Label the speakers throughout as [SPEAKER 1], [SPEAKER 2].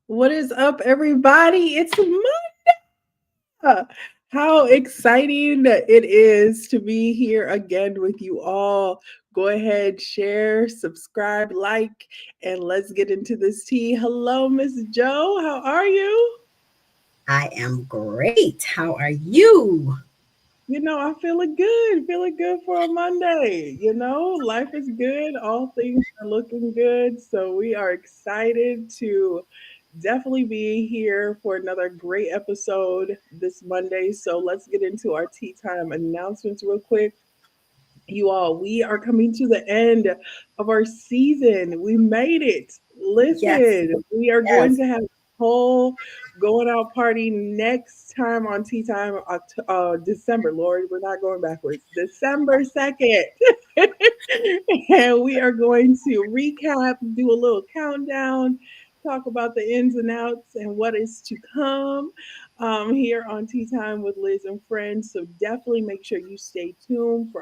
[SPEAKER 1] What is up, everybody? It's Monday. How exciting it is to be here again with you all. Go ahead, share, subscribe, like, and let's get into this tea. Hello, Miss Joe. How are you?
[SPEAKER 2] I am great. How are you?
[SPEAKER 1] I'm feeling good for a Monday. Life is good. All things are looking good. So we are excited to definitely be here for another great episode this Monday. So let's get into our tea time announcements real quick. You all, we are coming to the end of our season. We made it.
[SPEAKER 2] Yes,
[SPEAKER 1] Listen, we are going
[SPEAKER 2] yes.
[SPEAKER 1] to have a whole going out party next time on Tea Time, December. Lord, we're not going backwards. December 2nd. And we are going to recap, do a little countdown, talk about the ins and outs and what is to come here on Tea Time with Liz and Friends. So definitely make sure you stay tuned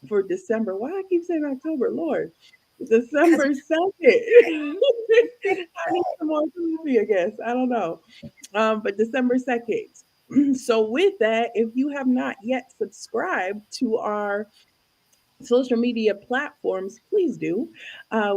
[SPEAKER 1] for December. Why I keep saying October, Lord?
[SPEAKER 2] Because
[SPEAKER 1] December 2nd. I need some more coffee, I guess. I don't know. But December 2nd. So with that, if you have not yet subscribed to our social media platforms, please do.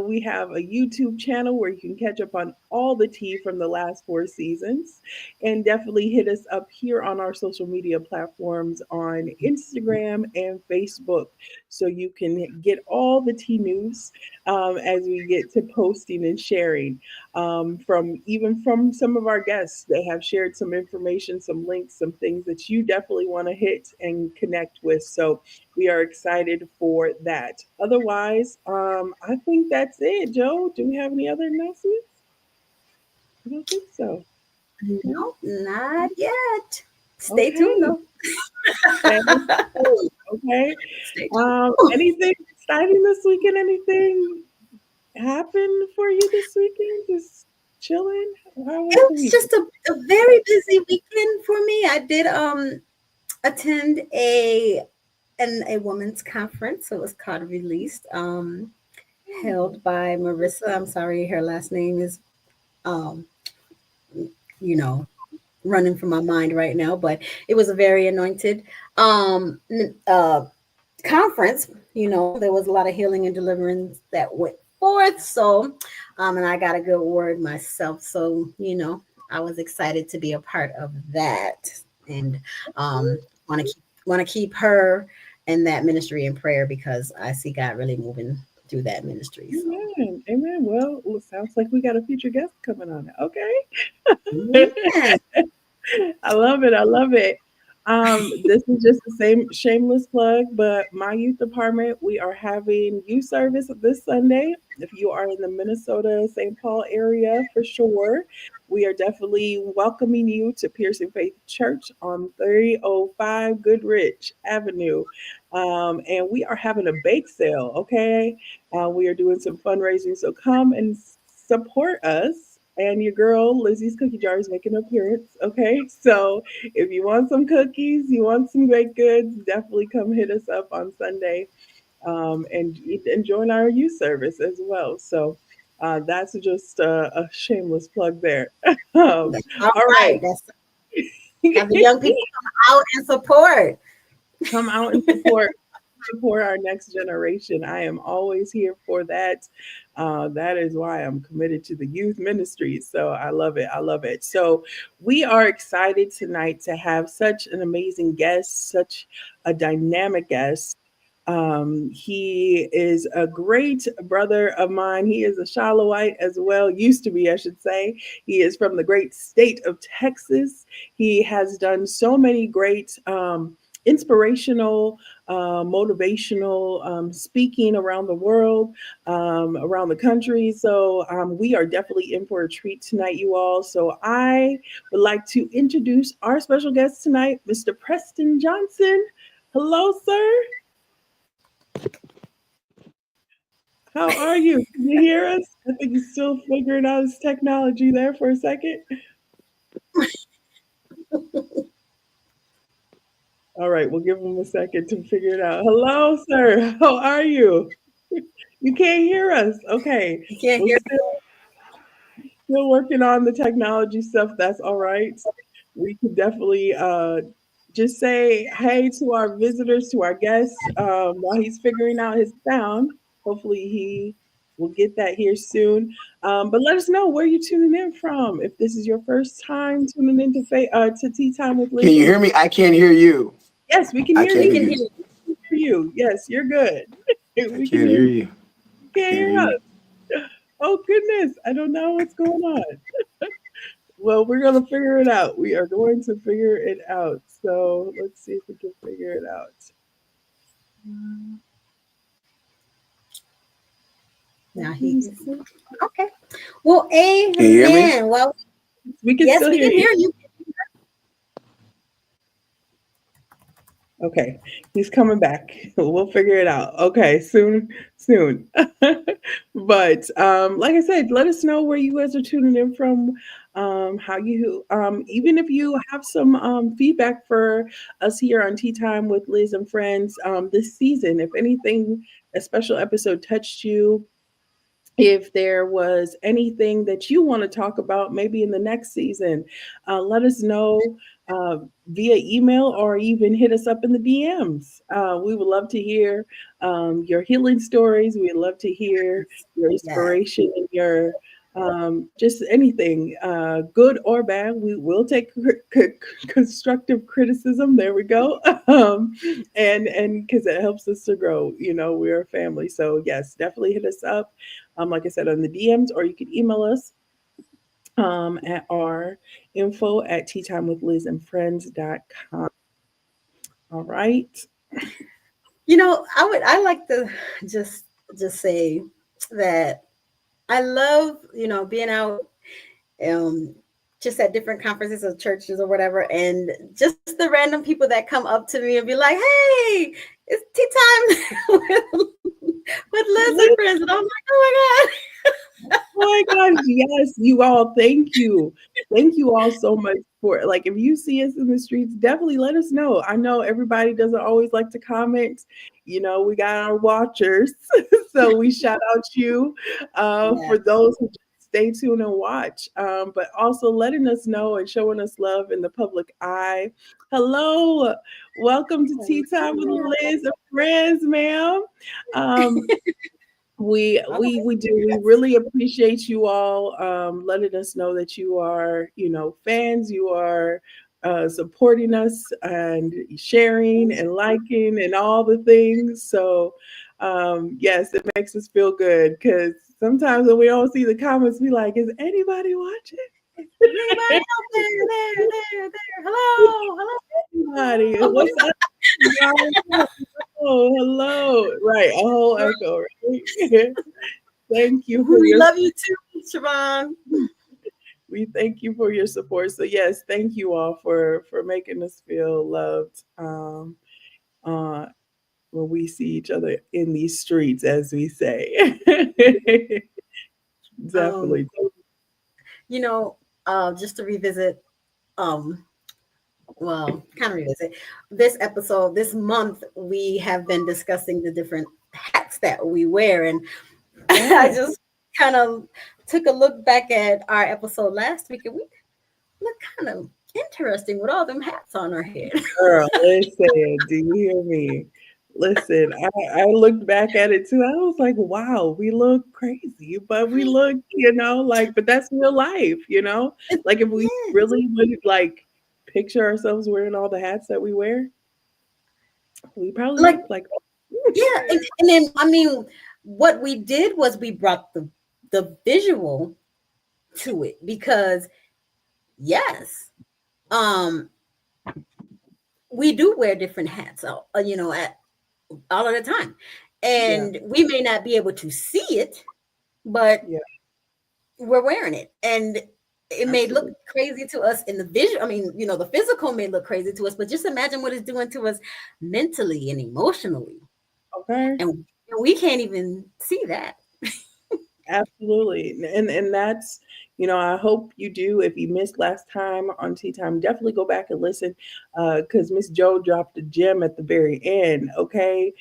[SPEAKER 1] We have a YouTube channel where you can catch up on all the tea from the last 4 seasons. And definitely hit us up here on our social media platforms on Instagram and Facebook so you can get all the tea news as we get to posting and sharing. From some of our guests, they have shared some information, some links, some things that you definitely want to hit and connect with. So we are excited for that. Otherwise, I think that's it. Joe, do we have any other announcements? I don't think so. No?
[SPEAKER 2] no, not yet. Stay tuned
[SPEAKER 1] Okay.
[SPEAKER 2] though.
[SPEAKER 1] Stay tuned. Okay.
[SPEAKER 2] Stay tuned.
[SPEAKER 1] Anything exciting this weekend? Anything happen for you this weekend? Just chilling? How was
[SPEAKER 2] It
[SPEAKER 1] the
[SPEAKER 2] was
[SPEAKER 1] weekend?
[SPEAKER 2] just a very busy weekend for me. I did attend a women's conference. It was called Released,
[SPEAKER 1] Oh,
[SPEAKER 2] held by Marissa. I'm sorry, her last name is um, you know, running from my mind right now, but it was a very anointed conference. There was a lot of healing and deliverance that went forth. So, and I got a good word myself. So, I was excited to be a part of that, and want to keep her and that ministry in prayer because I see God really moving through that ministry. So,
[SPEAKER 1] amen. Amen. Well, it sounds like we got a future guest coming on it.
[SPEAKER 2] yeah,
[SPEAKER 1] Okay. I love it. I love it. This is just the same shameless plug, but my youth department, we are having youth service this Sunday. If you are in the Minnesota, St. Paul area, for sure, we are definitely welcoming you to Piercing Faith Church on 305 Goodrich Avenue. And we are having a bake sale, okay? We are doing some fundraising, so come and support us. And your girl Lizzie's Cookie Jar is making an appearance. Okay, so if you want some cookies, you want some baked goods, definitely come hit us up on Sunday and join our youth service as well. So that's just a shameless plug there.
[SPEAKER 2] that's all
[SPEAKER 1] All
[SPEAKER 2] right.
[SPEAKER 1] right.
[SPEAKER 2] That's have the young people come out and support.
[SPEAKER 1] Come out and support our next generation. I am always here for that. That is why I'm committed to the youth ministry. So I love it. I love it. So we are excited tonight to have such an amazing guest, such a dynamic guest. He is a great brother of mine. He is a Shilohite as well, used to be, I should say. He is from the great state of Texas. He has done so many great inspirational, motivational speaking around the world, around the country. So we are definitely in for a treat tonight, you all. So I would like to introduce our special guest tonight, Mr. Preston Johnson. Hello, sir. How are you? Can you hear us? I think he's still figuring out his technology there for a second. All right, we'll give him a second to figure it out. Hello, sir. How are you? You can't hear us. Okay.
[SPEAKER 2] You can't
[SPEAKER 1] We're
[SPEAKER 2] hear.
[SPEAKER 1] still working on the technology stuff. That's all right. We can definitely just say hey to our visitors, to our guests, while he's figuring out his sound. Hopefully, he will get that here soon. But let us know where you're tuning in from. If this is your first time tuning into to Tea Time with
[SPEAKER 3] Can
[SPEAKER 1] Liz
[SPEAKER 3] you
[SPEAKER 1] and
[SPEAKER 3] hear me? I can't hear you.
[SPEAKER 1] yes, we can
[SPEAKER 3] I
[SPEAKER 1] hear
[SPEAKER 3] can't
[SPEAKER 2] We
[SPEAKER 3] hear
[SPEAKER 2] can
[SPEAKER 1] you.
[SPEAKER 2] hear
[SPEAKER 3] you.
[SPEAKER 2] you.
[SPEAKER 1] We can hear you. Yes, you're good.
[SPEAKER 3] I
[SPEAKER 1] We can
[SPEAKER 3] can't
[SPEAKER 1] hear
[SPEAKER 3] hear
[SPEAKER 1] you.
[SPEAKER 3] you.
[SPEAKER 1] You
[SPEAKER 3] I
[SPEAKER 1] can't
[SPEAKER 3] can't
[SPEAKER 1] hear
[SPEAKER 3] hear you.
[SPEAKER 1] us. Oh goodness, I don't know what's going on. Well, we're gonna figure it out. We are going to figure it out. So let's see if we can figure it out.
[SPEAKER 2] Now he is okay. Well,
[SPEAKER 3] Can you hear me?
[SPEAKER 2] amen. Well,
[SPEAKER 1] We can
[SPEAKER 2] yes,
[SPEAKER 1] still
[SPEAKER 2] we
[SPEAKER 1] hear
[SPEAKER 2] can
[SPEAKER 1] you.
[SPEAKER 2] hear you.
[SPEAKER 1] Okay, he's coming back. We'll figure it out. Okay, soon, soon. But like I said, let us know where you guys are tuning in from. How you, even if you have some feedback for us here on Tea Time with Liz and Friends this season. If anything, a special episode touched you, if there was anything that you want to talk about maybe in the next season, let us know uh, via email or even hit us up in the DMs. We would love to hear your healing stories. We'd love to hear your
[SPEAKER 2] Yes.
[SPEAKER 1] inspiration and your just anything, good or bad. We will take constructive criticism. There we go. And because it helps us to grow. You know, we're a family. So yes, definitely hit us up, like I said, on the DMs, or you can email us at our info at teatimewithlizandfriends.com. All right.
[SPEAKER 2] I like to just just say that I love, being out um just at different conferences or churches or whatever, and just the random people that come up to me and be like, "Hey, it's tea time with Liz and friends," and I'm like, "Oh
[SPEAKER 1] Oh my gosh, yes, you all, thank you. Thank you all so much for, like, if you see us in the streets, definitely let us know. I know everybody doesn't always like to comment. You know, we got our watchers, so we shout out you
[SPEAKER 2] my God!"
[SPEAKER 1] for those who just stay tuned and watch, but also letting us know and showing us love in the public eye. Hello, welcome to Tea Time with Liz and Friends, ma'am. Um, we do, we really appreciate you all letting us know that you are, fans. You are supporting us and sharing and liking and all the things. So yes, it makes us feel good, because sometimes when we don't see the comments, we like, is anybody watching?
[SPEAKER 2] Is anybody out there? There. Hello, hello.
[SPEAKER 1] Anybody, what's up, y'all? Oh, hello. Right, a whole echo, right? Thank you for
[SPEAKER 2] We
[SPEAKER 1] your,
[SPEAKER 2] love you too, Siobhan.
[SPEAKER 1] we thank you for your support. So yes, thank you all for making us feel loved uh when we see each other in these streets, as we say.
[SPEAKER 2] Um,
[SPEAKER 1] Definitely.
[SPEAKER 2] you know, just to revisit, um, well, kind of revisit this episode, this month, we have been discussing the different hats that we wear. And I
[SPEAKER 1] Yeah.
[SPEAKER 2] just kind of took a look back at our episode last week, and we look kind of interesting with all them hats on our head.
[SPEAKER 1] Girl, listen, do you hear me? Listen, I looked back at it too. I was like, wow, we look crazy, but we look, like, but that's real life. Like, if we
[SPEAKER 2] Yeah.
[SPEAKER 1] really would, like, picture ourselves wearing all the hats that we wear, we probably
[SPEAKER 2] Like,
[SPEAKER 1] look like
[SPEAKER 2] yeah. And then, I mean, what we did was we brought the visual to it because, yes, um, we do wear different hats, at all of the time.
[SPEAKER 1] yeah,
[SPEAKER 2] And we may not be able to see it, but
[SPEAKER 1] yeah,
[SPEAKER 2] we're wearing it. And it may look
[SPEAKER 1] absolutely.
[SPEAKER 2] crazy to us in the visual. I mean, the physical may look crazy to us, but just imagine what it's doing to us mentally and emotionally.
[SPEAKER 1] Okay.
[SPEAKER 2] And we can't even see that.
[SPEAKER 1] Absolutely. And that's, I hope you do. If you missed last time on Tea Time, definitely go back and listen. Because Miss Joe dropped a gem at the very end, okay?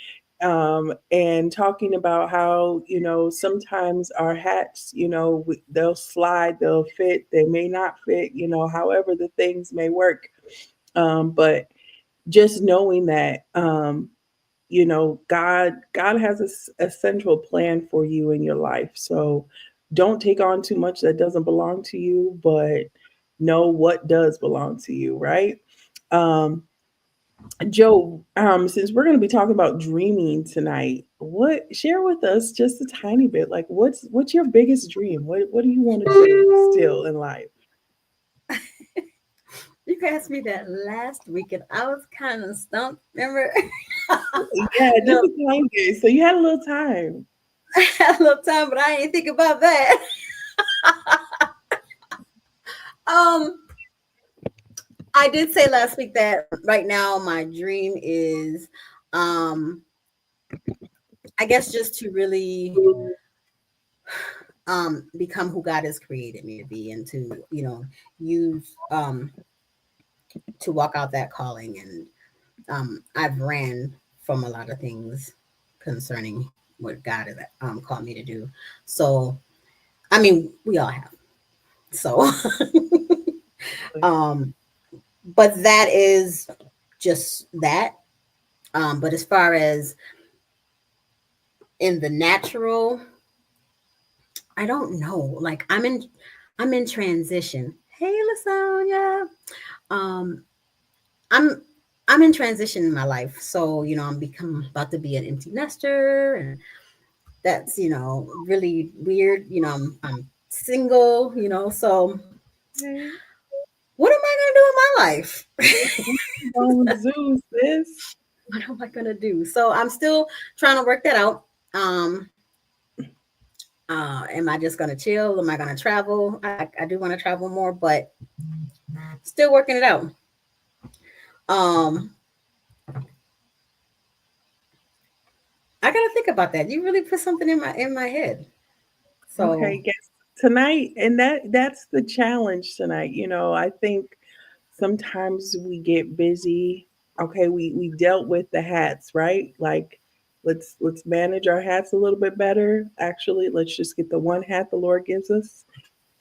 [SPEAKER 1] And talking about how, sometimes our hats, they'll slide, they'll fit, they may not fit, however the things may work. But just knowing that God has a central plan for you in your life. So don't take on too much that doesn't belong to you, but know what does belong to you, right? um Joe, since we're going to be talking about dreaming tonight, what share with us just a tiny bit, like what's your biggest dream? What do you want to do still in life?
[SPEAKER 2] You asked me that last week, and I was kind of stumped. Remember?
[SPEAKER 1] Yeah, just
[SPEAKER 2] No,
[SPEAKER 1] a tiny bit, so you had a little time.
[SPEAKER 2] I had a little time, but I ain't think about that. Um, I did say last week that right now my dream is, um, I guess, just to really become who God has created me to be, and to use to walk out that calling. And I've ran from a lot of things concerning what God has called me to do. So I mean, we all have. So, um, but that is just that. But as far as in the natural, I don't know. Like I'm in transition. Hey, Lasonia. Um, I'm I'm in transition in my life. So, I'm become about to be an empty nester, and that's, really weird. I'm single, so
[SPEAKER 1] Okay.
[SPEAKER 2] what am I gonna do in my life?
[SPEAKER 1] On Zeus, this.
[SPEAKER 2] What am I gonna do? So I'm still trying to work that out. Um, am I just gonna chill? Am I gonna travel? I do want to travel more, but still working it out. Um, I gotta think about that. You really put something in my head.
[SPEAKER 1] Okay,
[SPEAKER 2] So
[SPEAKER 1] guess tonight, and that's the challenge tonight. I think sometimes we get busy. Okay, we dealt with the hats, right? Like let's manage our hats a little bit better. Actually, let's just get the one hat the Lord gives us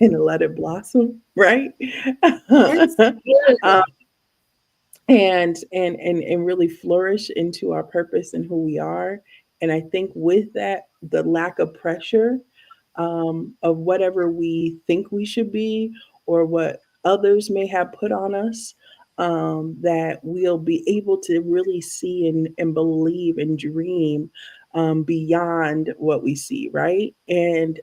[SPEAKER 1] and let it blossom, right?
[SPEAKER 2] that's good.
[SPEAKER 1] um, and really flourish into our purpose and who we are. And I think with that, the lack of pressure of whatever we think we should be or what others may have put on us, that we'll be able to really see and believe and dream beyond what we see, right? And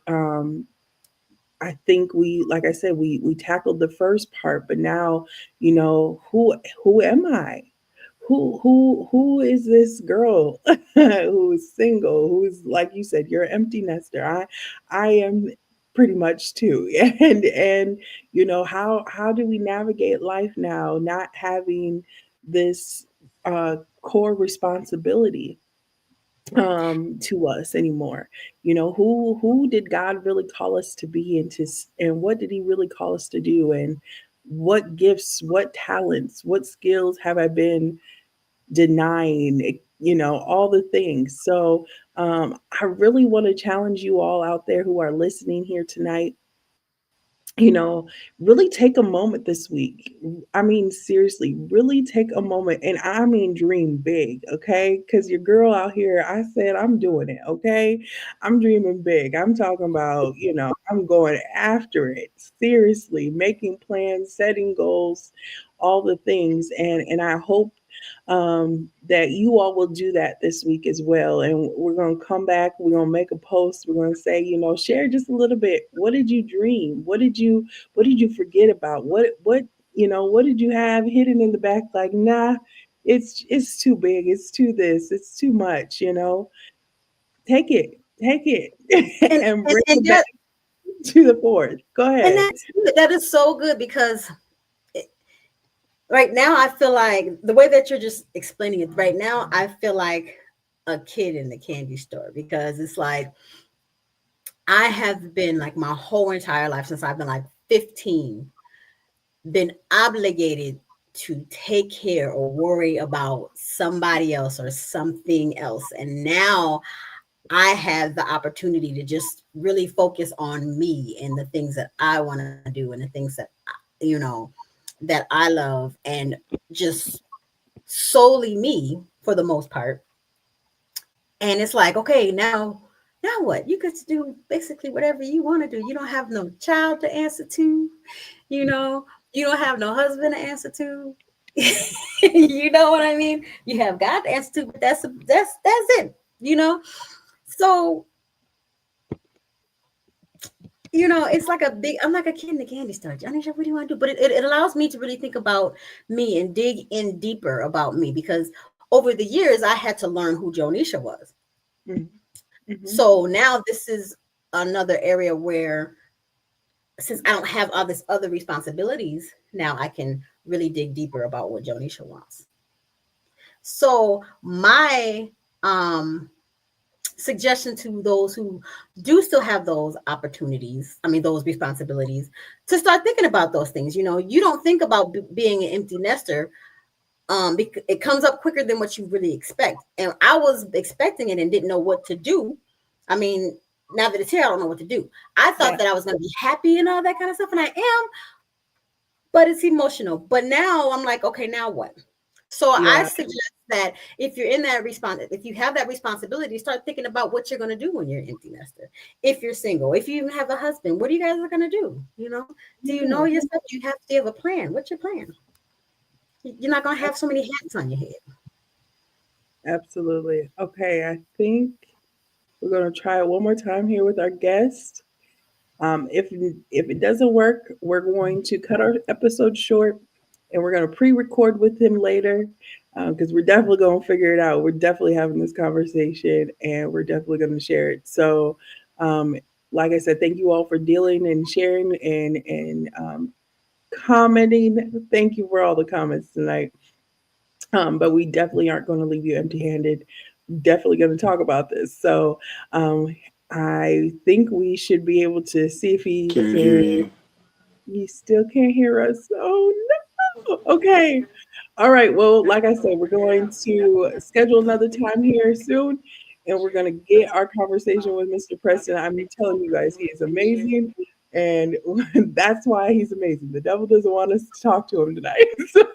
[SPEAKER 1] I think like I said, we tackled the first part, but now, who am I? Who is this girl who is single? Who is, like you said, you're an empty nester. I am pretty much too. And how do we navigate life now, not having this core responsibility to us anymore? Who did God really call us to be, and what did he really call us to do, and what gifts, what talents, what skills have I been denying, all the things. So I really want to challenge you all out there who are listening here tonight, really take a moment this week. I mean, seriously, really take a moment, and I mean dream big, okay? Because your girl out here, I said I'm doing it, okay? I'm dreaming big. I'm talking about, I'm going after it, seriously, making plans, setting goals, all the things. And I hope that you all will do that this week as well. And we're going to come back. We're going to make a post. We're going to say, share just a little bit. What did you dream? What did you forget about? What did you have hidden in the back? Like, nah, it's too big. It's too this. It's too much. Take it,
[SPEAKER 2] and
[SPEAKER 1] and
[SPEAKER 2] and
[SPEAKER 1] bring
[SPEAKER 2] and
[SPEAKER 1] it back
[SPEAKER 2] that
[SPEAKER 1] to the forward. Go
[SPEAKER 2] and
[SPEAKER 1] ahead.
[SPEAKER 2] that's good. That is so good, because right now I feel like the way that you're just explaining it right now, I feel like a kid in the candy store, because it's like I have been like my whole entire life since I've been like 15, been obligated to take care or worry about somebody else or something else. And now I have the opportunity to just really focus on me and the things that I want to do and the things that, you know, that I love, and just solely me for the most part. And it's like, okay, now what? You get to do basically whatever you want to do. You don't have no child to answer to, you know, you don't have no husband to answer to. You know what I mean? You have God to answer to, but that's it, you know? So, it's like a big, I'm like a kid in the candy store. Janisha, what do you want to do? But it allows me to really think about me and dig in deeper about me, because over the years I had to learn who Jonisha was.
[SPEAKER 1] Mhm. Mhm.
[SPEAKER 2] So now this is another area where, since I don't have all this other responsibilities, now I can really dig deeper about what Jonisha wants. So my suggestion to those who do still have those opportunities, I mean, those responsibilities, to start thinking about those things. You don't think about being an empty nester. It comes up quicker than what you really expect. And I was expecting it and didn't know what to do. I mean, now that it's here, I don't know what to do. I thought
[SPEAKER 1] Yeah.
[SPEAKER 2] that I was going to be happy and all that kind of stuff, and I am, but it's emotional. But now I'm like, okay, now what? So I
[SPEAKER 1] Yeah.
[SPEAKER 2] suggest that if you're in that response, if you have that responsibility, start thinking about what you're going to do when you're an empty nester. If you're single, if you even have a husband, what are you guys are going to do? Do you know
[SPEAKER 1] Yeah.
[SPEAKER 2] yourself? Do you have a plan? What's your plan? You're not going to have so many hats on your head.
[SPEAKER 1] Absolutely. Okay, I think we're gonna try it one more time here with our guest. If it doesn't work, we're going to cut our episode short, and we're going to pre-record with him later, because we're definitely going to figure it out. We're definitely having this conversation, and we're definitely going to share it. So, um, like I said, thank you all for dealing and sharing and commenting. Thank you for all the comments tonight. But we definitely aren't going to leave you empty-handed. Definitely going to talk about this. So, I think we should be able to see if he
[SPEAKER 3] Can't hear
[SPEAKER 1] can.
[SPEAKER 3] you.
[SPEAKER 1] He still can't hear us. Oh no. Okay. All right. Well, like I said, we're going to schedule another time here soon, and we're going to get our conversation with Mr. Preston. I'm telling you guys, he is amazing. And that's why he's amazing. The devil doesn't want us to talk to him tonight. So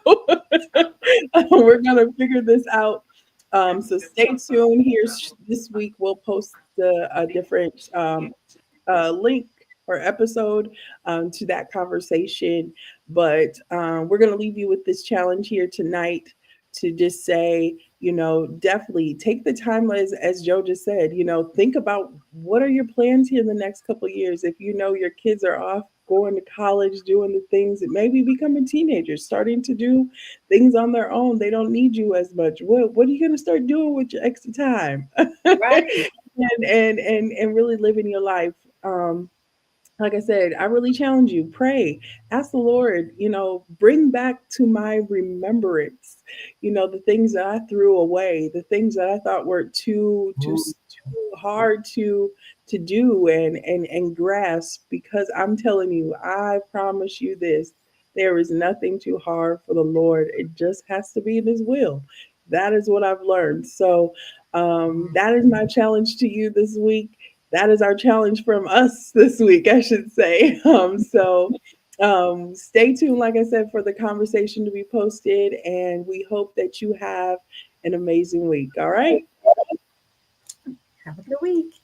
[SPEAKER 1] we're going to figure this out. So stay tuned. Here's this week, we'll post a different link or episode to that conversation. But we're going to leave you with this challenge here tonight to just say, definitely take the time, as Joe just said, think about what are your plans here in the next couple of years. If you know your kids are off going to college, doing the things, that maybe becoming teenagers, starting to do things on their own. They don't need you as much. What are you going to start doing with your extra time?
[SPEAKER 2] Right.
[SPEAKER 1] And really living your life. Like I said, I really challenge you. Pray, ask the Lord, bring back to my remembrance, the things that I threw away, the things that I thought were too hard to do and grasp. Because I'm telling you, I promise you this: there is nothing too hard for the Lord. It just has to be in His will. That is what I've learned. So that is my challenge to you this week. That is our challenge from us this week, I should say. Stay tuned, like I said, for the conversation to be posted, and we hope that you have an amazing week. All right.
[SPEAKER 2] Have a good week.